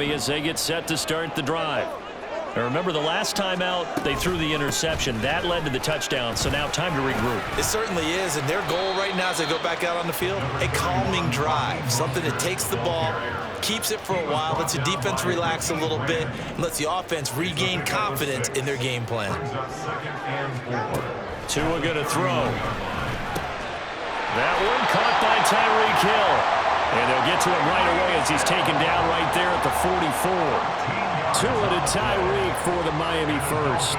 As they get set to start the drive. Now remember, the last time out, they threw the interception. That led to the touchdown, so now time to regroup. It certainly is, and their goal right now as they go back out on the field, a calming drive, something that takes the ball, keeps it for a while, lets the defense relax a little bit, and lets the offense regain confidence in their game plan. Tua going to throw. That one caught by Tyreek Hill. And they'll get to him right away as he's taken down right there at the 44. Tua to Tyreek for the Miami first.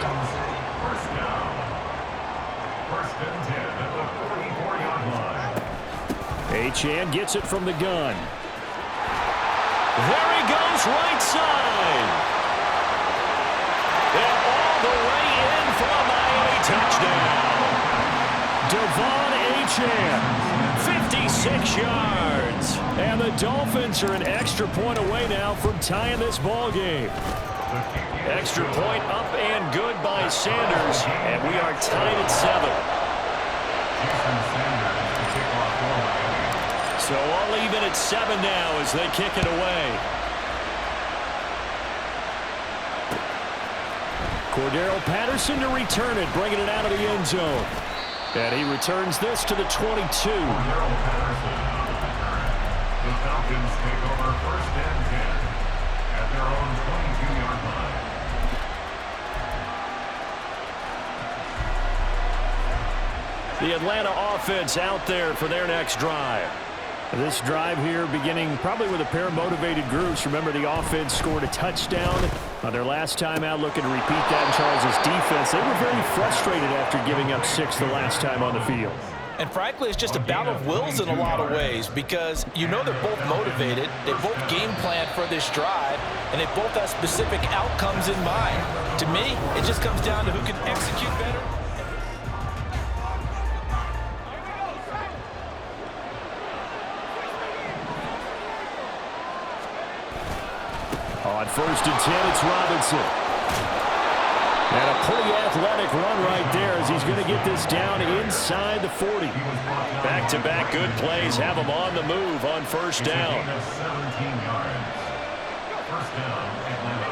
Achane gets it from the gun. There he goes, right side. And all the way in for a Miami touchdown. Devon Achane, 56 yards. And the Dolphins are an extra point away now from tying this ball game. Extra point up and good by Sanders. And we are tied at 7. So all even at 7 now as they kick it away. Cordero Patterson to return it, bringing it out of the end zone. And he returns this to the 22. The Falcons take over 1st and 10 at their own 22-yard line. The Atlanta offense out there for their next drive. This drive here beginning probably with a pair of motivated groups. Remember, the offense scored a touchdown on their last time out, looking to repeat that in Charles' defense. They were very frustrated after giving up 6 the last time on the field. And frankly, it's just a battle of wills in a lot of ways because you know they're both motivated, they both game plan for this drive, and they both have specific outcomes in mind. To me, it just comes down to who can execute better. On 1st and 10, it's Robinson. And a pretty athletic run right there as he's going to get this down inside the 40. Back-to-back good plays have him on the move on 1st down. 17 yards. 1st down, Atlanta.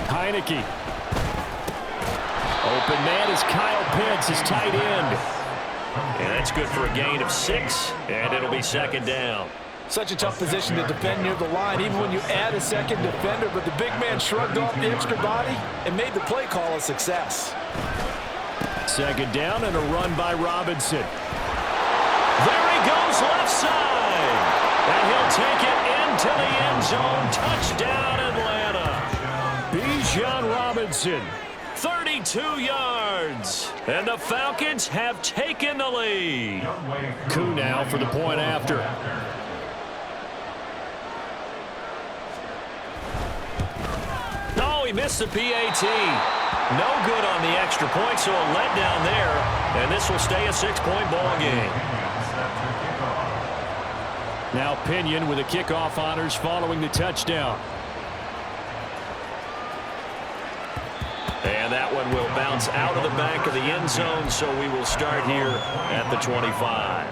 Heineke. Open man is Kyle Pitts, his tight end. And that's good for a gain of 6, and it'll be 2nd down. Such a tough position to defend near the line, even when you add a second defender, but the big man shrugged off the extra body and made the play call a success. 2nd down and a run by Robinson. There he goes, left side. And he'll take it into the end zone. Touchdown, Atlanta. Bijan Robinson. 32 yards. And the Falcons have taken the lead. Koo now for the point after. Oh, he missed the PAT. No good on the extra point, so a letdown there. And this will stay a 6-point ball game. Now Pinion with the kickoff honors following the touchdown. And that one will bounce out of the back of the end zone, so we will start here at the 25.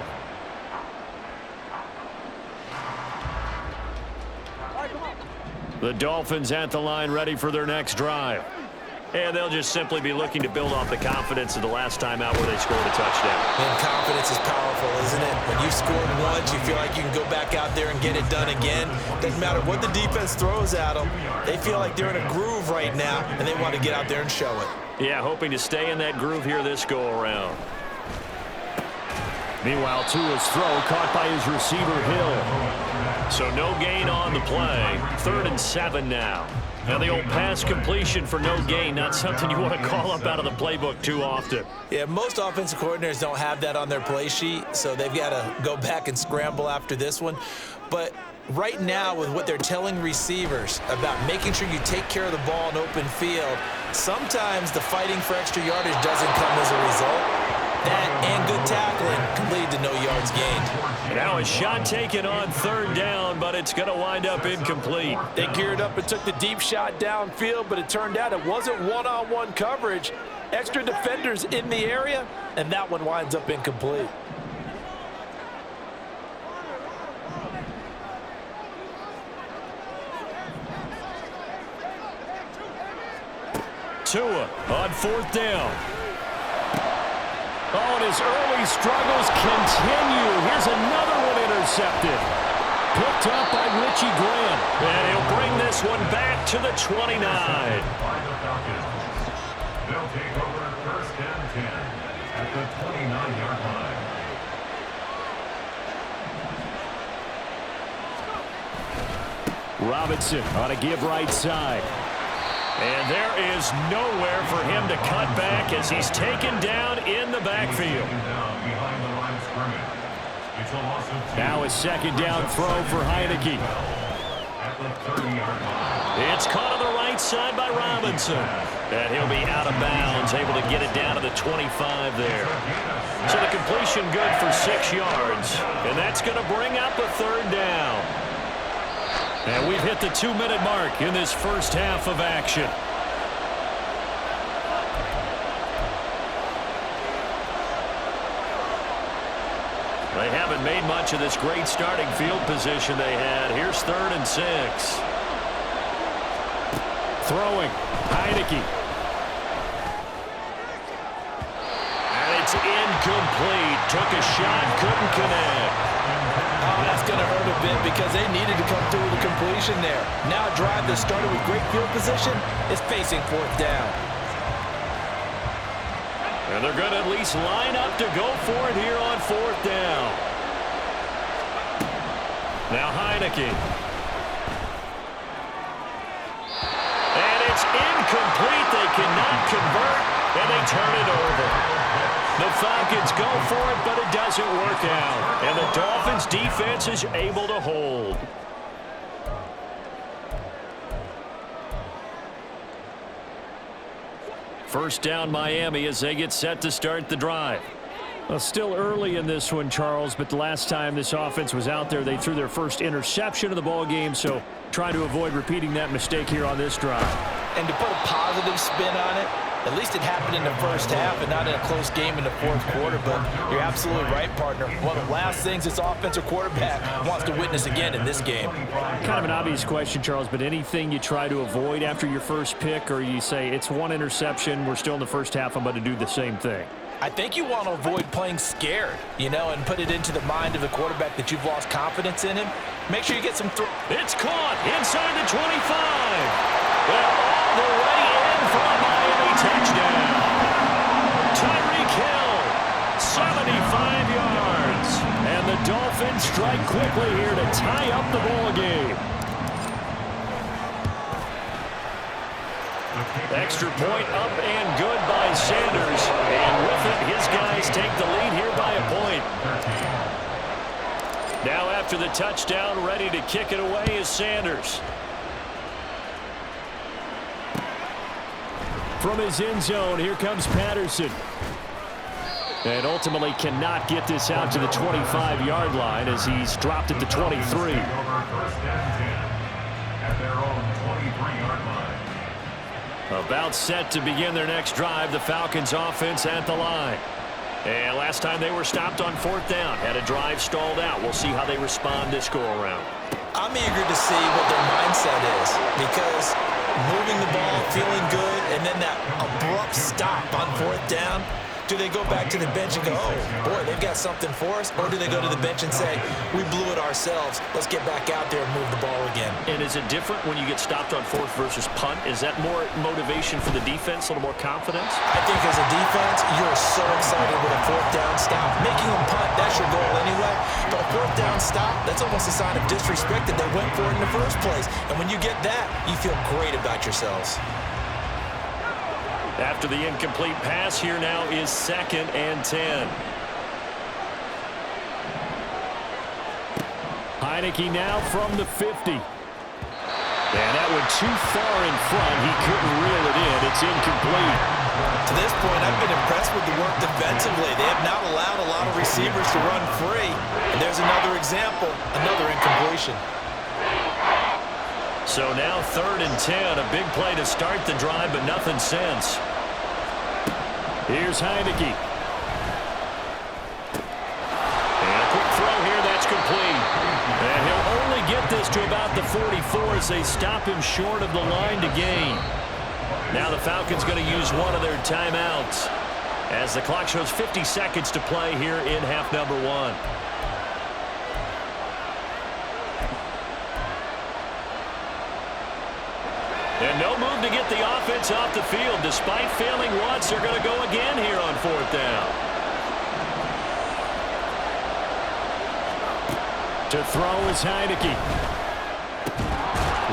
The Dolphins at the line ready for their next drive. And they'll just simply be looking to build off the confidence of the last time out where they scored a touchdown. And confidence is powerful, isn't it? When you've scored once, you feel like you can go back out there and get it done again. Doesn't matter what the defense throws at them. They feel like they're in a groove right now, and they want to get out there and show it. Yeah, hoping to stay in that groove here this go-around. Meanwhile, Tua's throw caught by his receiver, Hill. So no gain on the play. 3rd and 7 now. Now the old pass completion for no gain, not something you want to call up out of the playbook too often. Yeah, most offensive coordinators don't have that on their play sheet, so they've got to go back and scramble after this one. But right now, with what they're telling receivers about making sure you take care of the ball in open field, sometimes the fighting for extra yardage doesn't come as a result. That and good tackling can lead to no yards gained. Now a shot taken on 3rd down, but it's going to wind up incomplete. They geared up and took the deep shot downfield, but it turned out it wasn't one-on-one coverage. Extra defenders in the area, and that one winds up incomplete. Tua on 4th down. Oh, and his early struggles continue. Here's another one intercepted. Picked up by Richie Grant. And he'll bring this one back to the 29. By the Falcons. They'll take over 1st and 10 at the 29-yard line. Robinson on a give right side. And there is nowhere for him to cut back as he's taken down in the backfield. Now a 2nd down throw for Heineke. It's caught on the right side by Robinson. And he'll be out of bounds, able to get it down to the 25 there. So the completion good for 6 yards. And that's going to bring up a 3rd down. And we've hit the 2-minute mark in this first half of action. They haven't made much of this great starting field position they had. Here's 3rd and 6. Throwing. Heineke. And it's incomplete. Took a shot, couldn't connect. Oh, that's going to hurt a bit because they needed to come through with a completion there. Now a drive that started with great field position is facing 4th down. And they're going to at least line up to go for it here on 4th down. Now Heineke. And it's incomplete. They cannot convert, and they turn it over. The Falcons go for it, but it doesn't work out. And the Dolphins' defense is able to hold. First down Miami as they get set to start the drive. Well, still early in this one, Charles, but the last time this offense was out there, they threw their first interception of the ball game, so try to avoid repeating that mistake here on this drive. And to put a positive spin on it, at least it happened in the first half and not in a close game in the 4th quarter, but you're absolutely right, partner. One of the last things this offensive quarterback wants to witness again in this game. Kind of an obvious question, Charles, but anything you try to avoid after your first pick, or you say it's one interception, we're still in the first half, I'm going to do the same thing? I think you want to avoid playing scared, and put it into the mind of the quarterback that you've lost confidence in him. Make sure you get some It's caught inside the 25. Well, all the way in for a Miami touchdown. Tyreek Hill, 75 yards. And the Dolphins strike quickly here to tie up the ball game. Extra point up and good by Sanders. And with it, his guys take the lead here by a point. Now after the touchdown, ready to kick it away is Sanders. From his end zone, here comes Patterson. And ultimately cannot get this out to the 25-yard line as he's dropped at the 23. First and 10 at their own 23-yard line. About set to begin their next drive, the Falcons offense at the line. And last time they were stopped on 4th down, had a drive stalled out. We'll see how they respond this go-around. I'm eager to see what their mindset is because moving the ball, feeling good, and then that abrupt stop on 4th down. Do they go back to the bench and go, oh, boy, they've got something for us? Or do they go to the bench and say, we blew it ourselves. Let's get back out there and move the ball again. And is it different when you get stopped on 4th versus punt? Is that more motivation for the defense, a little more confidence? I think as a defense, you're so excited with a 4th down stop. Making them punt, that's your goal anyway. But a 4th down stop, that's almost a sign of disrespect that they went for it in the first place. And when you get that, you feel great about yourselves. After the incomplete pass, here now is 2nd and 10. Heineke now from the 50. And that went too far in front. He couldn't reel it in. It's incomplete. To this point, I've been impressed with the work defensively. They have not allowed a lot of receivers to run free. And there's another example, another incompletion. So now 3rd and 10, a big play to start the drive, but nothing since. Here's Heineke. And a quick throw here, that's complete. And he'll only get this to about the 44 as they stop him short of the line to gain. Now the Falcons going to use one of their timeouts as the clock shows 50 seconds to play here in half number 1. And no move to get the offense off the field. Despite failing once, they're going to go again here on 4th down. To throw is Heineke.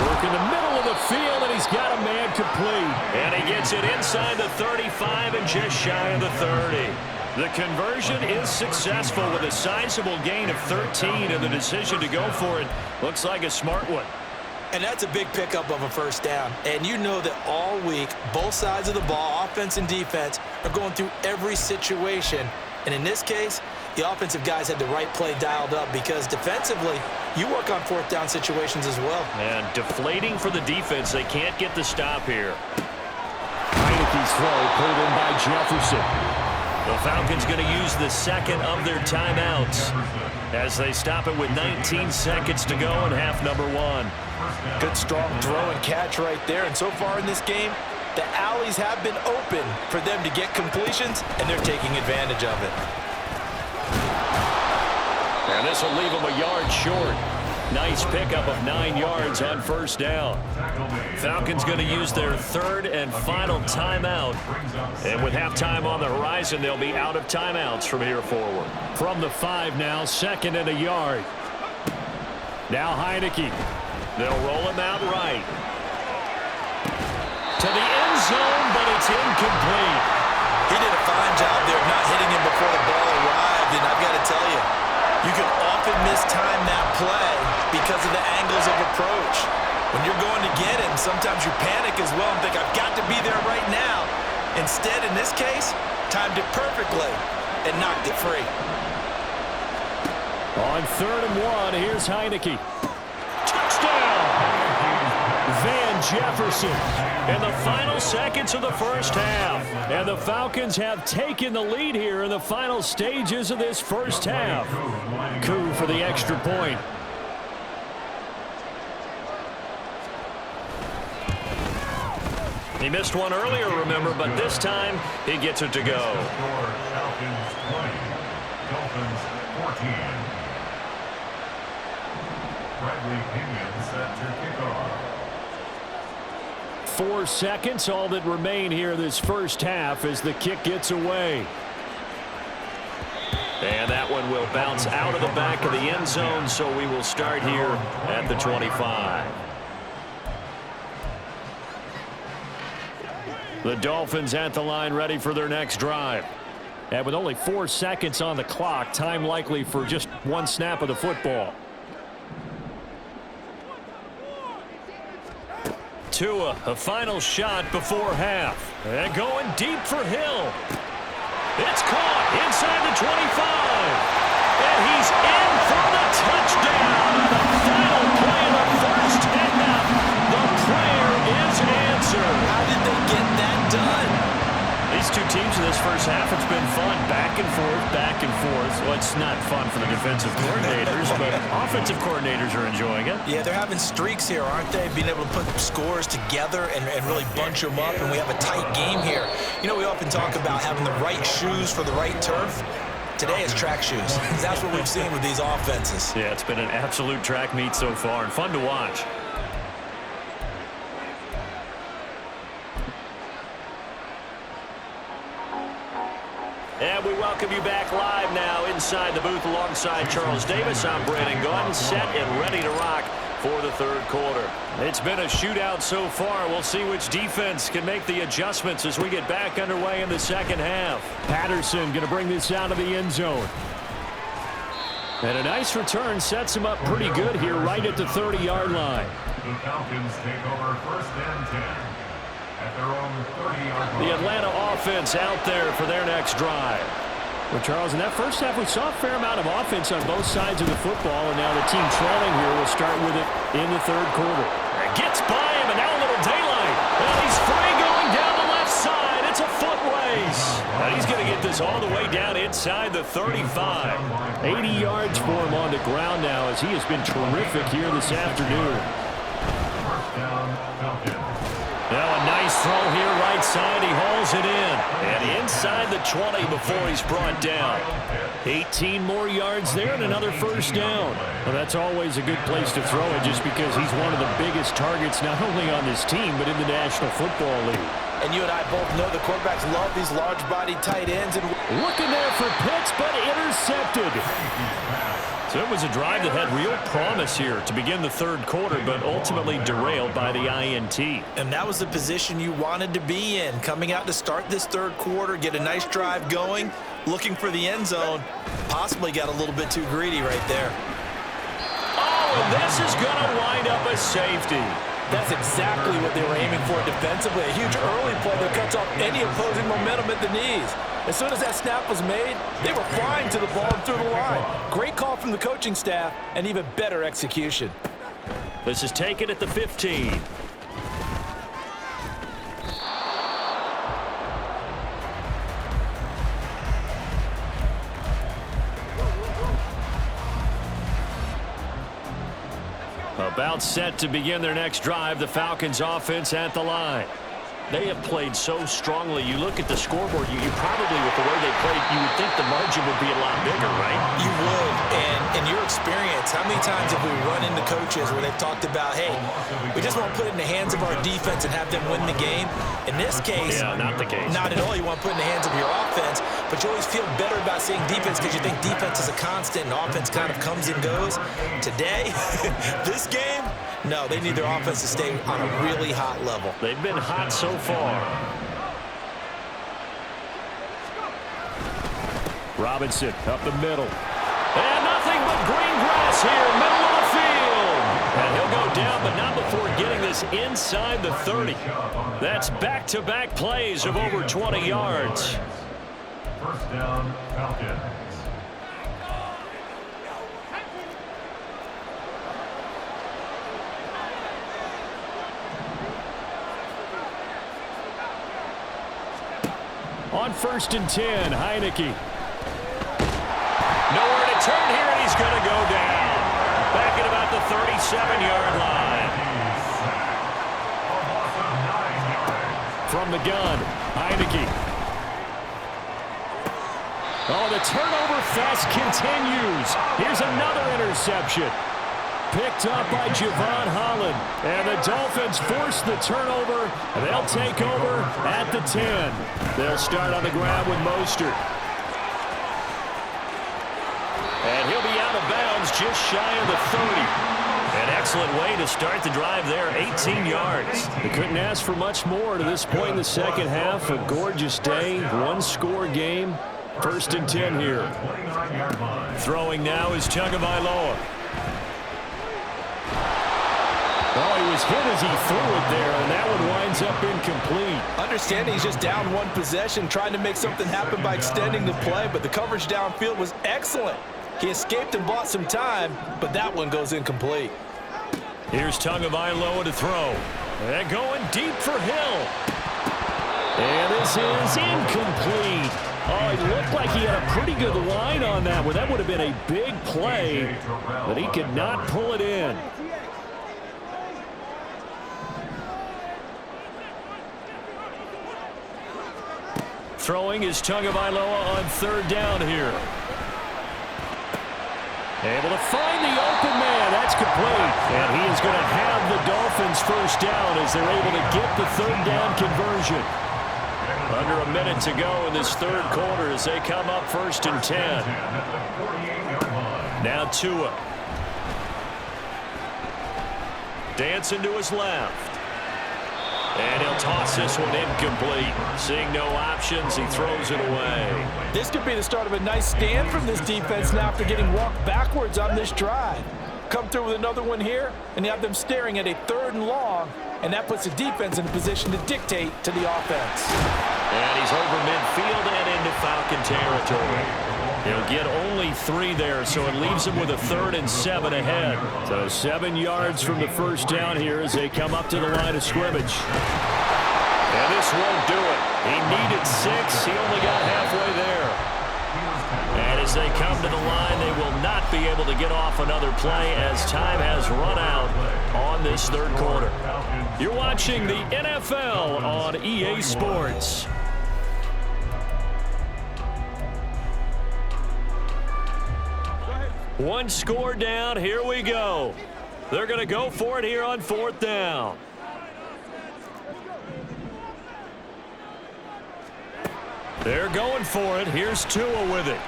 Work in the middle of the field, and he's got a man complete. And he gets it inside the 35 and just shy of the 30. The conversion is successful with a sizable gain of 13, and the decision to go for it looks like a smart one. And that's a big pickup of a first down. And you know that all week, both sides of the ball, offense and defense, are going through every situation. And in this case, the offensive guys had the right play dialed up because defensively, you work on 4th down situations as well. And deflating for the defense. They can't get the stop here. Heineke's throw pulled in by Jefferson. The Falcons going to use the second of their timeouts as they stop it with 19 seconds to go in half number 1. Good strong throw and catch right there. And so far in this game, the alleys have been open for them to get completions, and they're taking advantage of it. And this will leave them a yard short. Nice pickup of 9 yards on first down. Falcons going to use their third and final timeout. And with halftime on the horizon, they'll be out of timeouts from here forward. From the 5 now, 2nd and a yard. Now Heineke. They'll roll him out right. To the end zone, but it's incomplete. He did a fine job there of not hitting him before the ball arrived, and I've got to tell you, you can often mistime that play because of the angles of approach. When you're going to get him, sometimes you panic as well and think, I've got to be there right now. Instead, in this case, timed it perfectly and knocked it free. On 3rd and 1, here's Heineke. Touchdown! Van Jefferson. In the final seconds of the first half. And the Falcons have taken the lead here in the final stages of this first half. Koo for the extra point. He missed one earlier, remember, but this time he gets it to go. Falcons 20, Dolphins 14. Bradley Pinion set to kick off. 4 seconds, all that remain here this first half as the kick gets away. And that one will bounce out of the back of the end zone, so we will start here at the 25. The Dolphins at the line ready for their next drive. And with only 4 seconds on the clock, time likely for just one snap of the football. Tua, a final shot before half. And going deep for Hill. It's caught inside the 25. And he's in for the touchdown. The final play of the first half. The prayer is answered. How did they get that done? These two teams in this first half, it's been fun. Back and forth, back and forth. Well, it's not fun for the defensive coordinators, but offensive coordinators are enjoying it. Yeah, they're having streaks here, aren't they? Being able to put scores together and really bunch them up, and we have a tight game here. You know, we often talk about having the right shoes for the right turf. Today it's track shoes. That's what we've seen with these offenses. Yeah, it's been an absolute track meet so far and fun to watch. And we welcome you back live now inside the booth alongside Charles Davis. I'm Brandon Gaudin, set and ready to rock for the third quarter. It's been a shootout so far. We'll see which defense can make the adjustments as we get back underway in the second half. Patterson going to bring this out of the end zone. And a nice return sets him up pretty good here right at the 30-yard line. The Falcons take over 1st and 10 at their own 30-yard line. The Atlanta offense out there for their next drive. Well, Charles, in that first half, we saw a fair amount of offense on both sides of the football, and now the team trailing here will start with it in the third quarter. Gets by him, and now a little daylight. And he's free going down the left side. It's a foot race. And is all the way down inside the 35. 80 yards for him on the ground now as he has been terrific here this afternoon. First down, Falcons. Now a nice throw here right side. He hauls it in. And inside the 20 before he's brought down. 18 more yards there and another first down. Well, that's always a good place to throw it just because he's one of the biggest targets not only on this team but in the National Football League. And you and I both know the quarterbacks love these large-bodied tight ends. And looking there for Pitts, but intercepted. So it was a drive that had real promise here to begin the third quarter, but ultimately derailed by the INT. And that was the position you wanted to be in, coming out to start this third quarter, get a nice drive going, looking for the end zone. Possibly got a little bit too greedy right there. Oh, and this is going to wind up a safety. That's exactly what they were aiming for defensively. A huge early play that cuts off any opposing momentum at the knees. As soon as that snap was made, they were flying to the ball and through the line. Great call from the coaching staff and even better execution. This is taken at the 15. About set to begin their next drive, the Falcons offense at the line. They have played so strongly. You look at the scoreboard, you probably, with the way they played, you would think the margin would be a lot bigger, right? You would. And in your experience, how many times have we run into coaches where they've talked about, hey, we just want to put it in the hands of our defense and have them win the game? In this case, yeah, not the case. Not at all. You want to put it in the hands of your offense, but you always feel better about seeing defense because you think defense is a constant and offense kind of comes and goes. Today, this game, no, they need their offense to stay on a really hot level. They've been hot so far. Robinson up the middle. And nothing but green grass here, middle of the field. And he'll go down, but not before getting this inside the 30. That's back-to-back plays of over 20 yards. First down, Falcons. On 1st and 10, Heineke. Nowhere to turn here, and he's going to go down. Back at about the 37-yard line. From the gun, Heineke. Oh, the turnover fest continues. Here's another interception. Picked up by Javon Holland. And the Dolphins force the turnover. And they'll take over at the 10. They'll start on the ground with Mostert. And he'll be out of bounds just shy of the 30. An excellent way to start the drive there, 18 yards. They couldn't ask for much more to this point in the second half. A gorgeous day, one-score game. 1st and 10 here. Throwing now is Tagovailoa. Oh, he was hit as he threw it there, and that one winds up incomplete. Understanding he's just down one possession, trying to make something happen by extending the play, but the coverage downfield was excellent. He escaped and bought some time, but that one goes incomplete. Here's Tagovailoa to throw. And going deep for Hill. And this is incomplete. Oh, it looked like he had a pretty good line on that one. That would have been a big play, but he could not pull it in. Throwing is Tagovailoa on 3rd down here. Able to find the open man. That's complete. And he is going to have the Dolphins first down as they're able to get the 3rd down conversion. Under a minute to go in this third quarter as they come up 1st and 10. Now Tua. Dancing to his left. And he'll toss this one incomplete. Seeing no options, he throws it away. This could be the start of a nice stand from this defense now after getting walked backwards on this drive. Come through with another one here, and you have them staring at a 3rd and long, and that puts the defense in a position to dictate to the offense. And he's over midfield and into Falcon territory. He'll get only 3 there, so it leaves him with a 3rd and 7 ahead. So 7 yards from the first down here as they come up to the line of scrimmage. And this won't do it. He needed 6. He only got halfway there. as they come to the line, they will not be able to get off another play as time has run out on this third quarter. You're watching the NFL on EA Sports. One score down. Here we go. They're going to go for it here on 4th down. They're going for it. Here's Tua with it.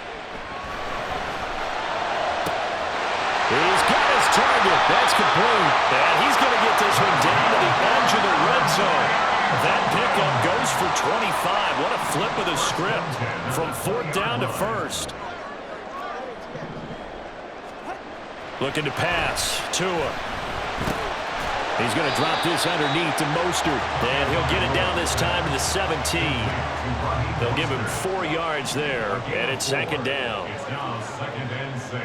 He's got his target. That's complete. And he's going to get this one down to the edge of the red zone. That pickup goes for 25. What a flip of the script from 4th down to 1st. Looking to pass. Tua. He's going to drop this underneath to Mostert. And he'll get it down this time to the 17. They'll give him 4 yards there. And it's 2nd down. It's now 2nd and 6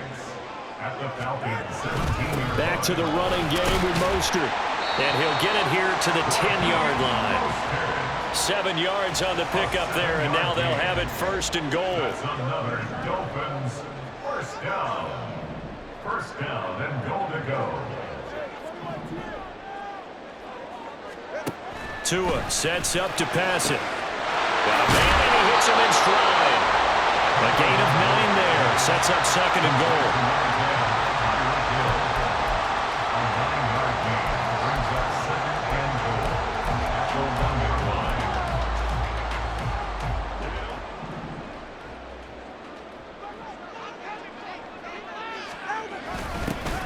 at the Falcons 17. Back to the running game with Mostert. And he'll get it here to the 10-yard line. 7 yards on the pickup there. And now they'll have it 1st and goal. That's another Dolphins 1st down. 1st down and goal to go. Tua sets up to pass it. Got a man and he hits him in stride. A gain of 9 there. Sets up 2nd and goal.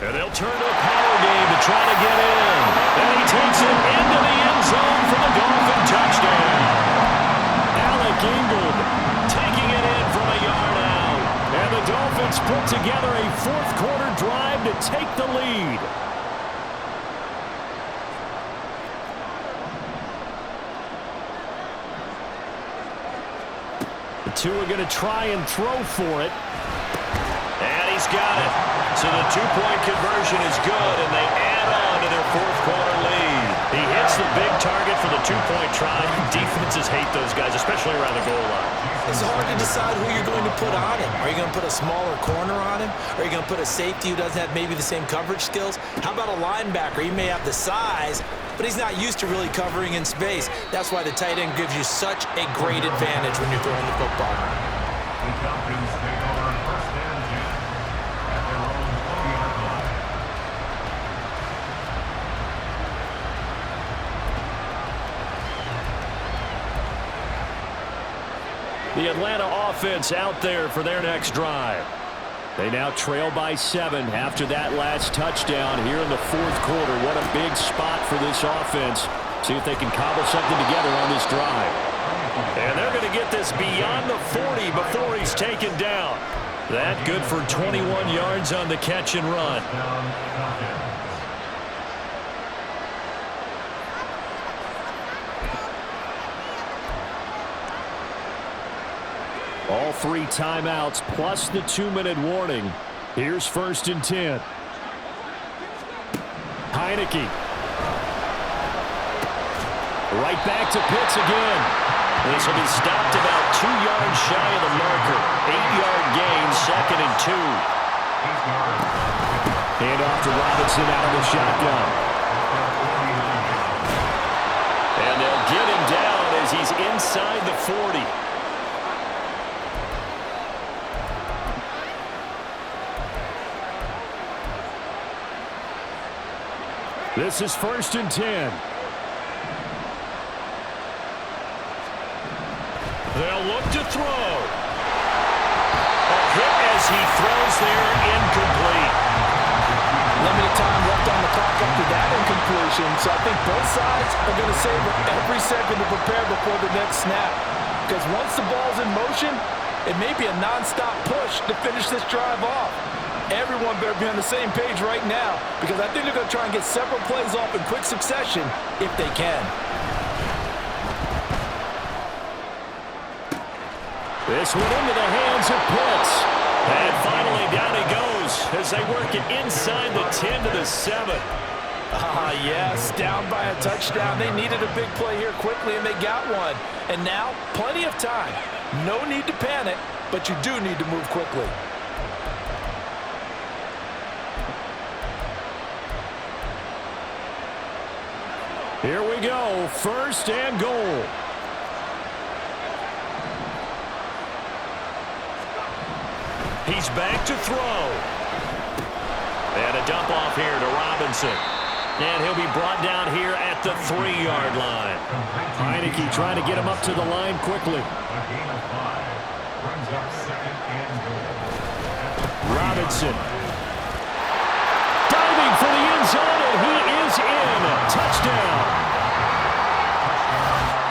And they'll turn to a power game to try to get in. And he takes it into the end zone for the Dolphin touchdown. Alec Ingold taking it in from a yard out. And the Dolphins put together a 4th quarter drive to take the lead. The Tua going to try and throw for it. And he's got it. So the 2-point conversion is good, and they add on to their 4th quarter lead. He hits the big target for the 2-point try. Defenses hate those guys, especially around the goal line. It's hard to decide who you're going to put on him. Are you going to put a smaller corner on him? Are you going to put a safety who doesn't have maybe the same coverage skills? How about a linebacker? He may have the size, but he's not used to really covering in space. That's why the tight end gives you such a great advantage when you're throwing the football. The Falcons take over 1st and 10 at their own 20-yard line. The Atlanta offense out there for their next drive. They now trail by 7 after that last touchdown here in the 4th quarter. What a big spot for this offense. See if they can cobble something together on this drive. And they're going to get this beyond the 40 before he's taken down. That good for 21 yards on the catch and run. All 3 timeouts plus the 2-minute warning. Here's 1st and 10. Heineke. Right back to Pitts again. This will be stopped about 2 yards shy of the marker. 8-yard gain, 2nd and 2. Hand off to Robinson out of the shotgun. And they'll get him down as he's inside the 40. This is 1st and 10. They'll look to throw. A hit as he throws there, incomplete. Limited time left on the clock after that incompletion, so I think both sides are going to savor every second to prepare before the next snap. Because once the ball's in motion, it may be a non-stop push to finish this drive off. Everyone better be on the same page right now, because I think they're going to try and get several plays off in quick succession if they can. This one into the hands of Pitts. And finally down he goes as they work it inside the 10 to the 7. Yes, down by a touchdown. They needed a big play here quickly, and they got one. And now, plenty of time. No need to panic. but you do need to move quickly. Here we go, 1st and goal. He's back to throw. And a dump off here to Robinson. And he'll be brought down here at the 3-yard line. Heineke trying to get him up to the line quickly. A gain of 5. Brings up 2nd and goal. Robinson. Diving for the end zone, and he is in. Touchdown.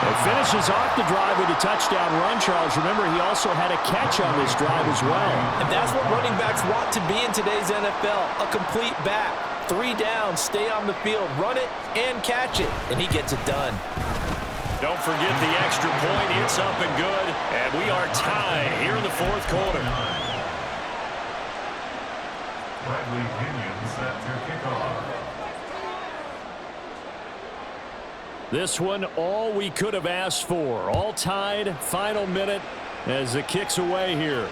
It finishes off the drive with a touchdown run, Charles. Remember, he also had a catch on this drive as well. And that's what running backs want to be in today's NFL, a complete back. 3 down, stay on the field, run it, and catch it. And he gets it done. Don't forget the extra point. It's up and good. And we are tied here in the 4th quarter. Bradley Pinion set to kick off. This one, all we could have asked for. All tied, final minute as it kicks away here.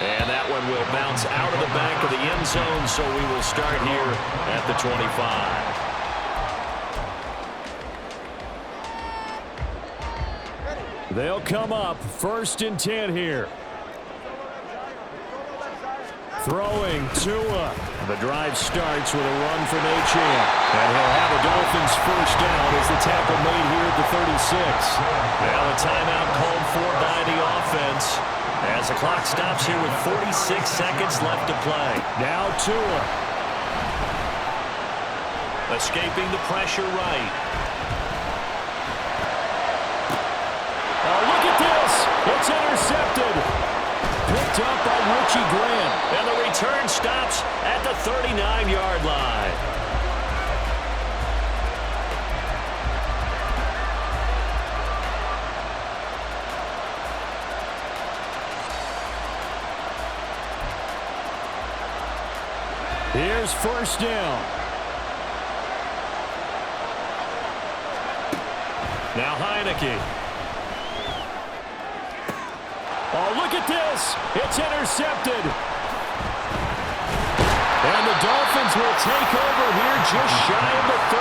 And that one will bounce out of the back of the end zone, so we will start here at the 25. They'll come up, 1st and 10 here. Throwing Tua. The drive starts with a run from Achane. And he'll have a Dolphins 1st down as the tackle made here at the 36. Now a timeout called for by the offense as the clock stops here with 46 seconds left to play. Now Tua. Escaping the pressure right. Oh, look at this. It's intercepted. Picked up by Richie Grant. And the return stops at the 39-yard line. Here's 1st down. Now Heineke. Oh, look at this. It's intercepted. And the Dolphins will take over here just shy of the 30.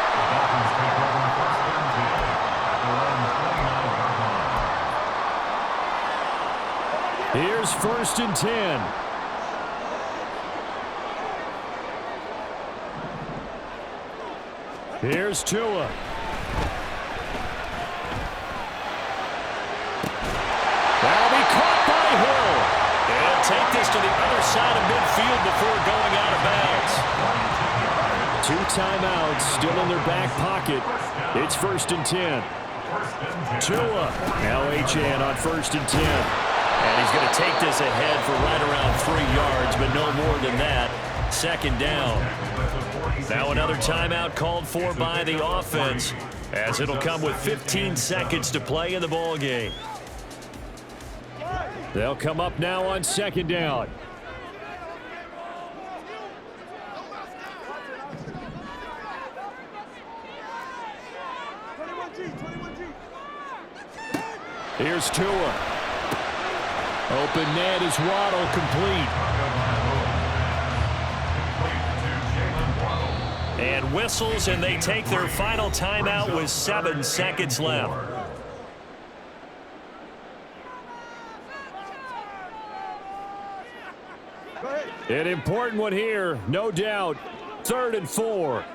The Dolphins take over 1st and 10 at their own 29-yard line. Here's 1st and 10. Here's Tua. That'll be caught by Hill. And take this to the other side of midfield before going out of bounds. 2 timeouts still in their back pocket. It's 1st and 10. Tua. Now Achane on 1st and 10. And he's going to take this ahead for right around 3 yards, but no more than that. 2nd down. Now another timeout called for by the offense, as it'll come with 15 seconds to play in the ball game. They'll come up now on 2nd down. Here's Tua. Open net is Waddle, complete. And whistles, and they take their final timeout with 7 seconds left. An important one here, no doubt. 3rd and 4.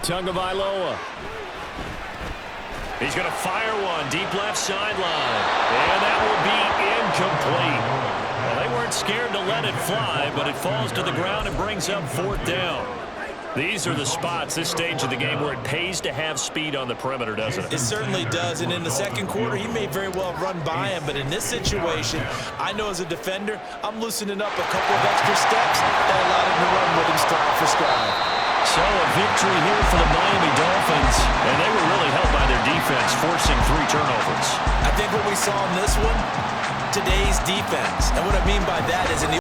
Tagovailoa. He's going to fire one deep left sideline. And that will be incomplete. Well, they weren't scared to let it fly, but it falls to the ground and brings up 4th down. These are the spots, this stage of the game, where it pays to have speed on the perimeter, doesn't it? It certainly does, and in the 2nd quarter, he may very well run by him, but in this situation, I know as a defender, I'm loosening up a couple of extra steps that allowed him to run with him stride for stride. So a victory here for the Miami Dolphins, and they were really helped by their defense, forcing 3 turnovers. I think what we saw in this one, today's defense. And what I mean by that is in the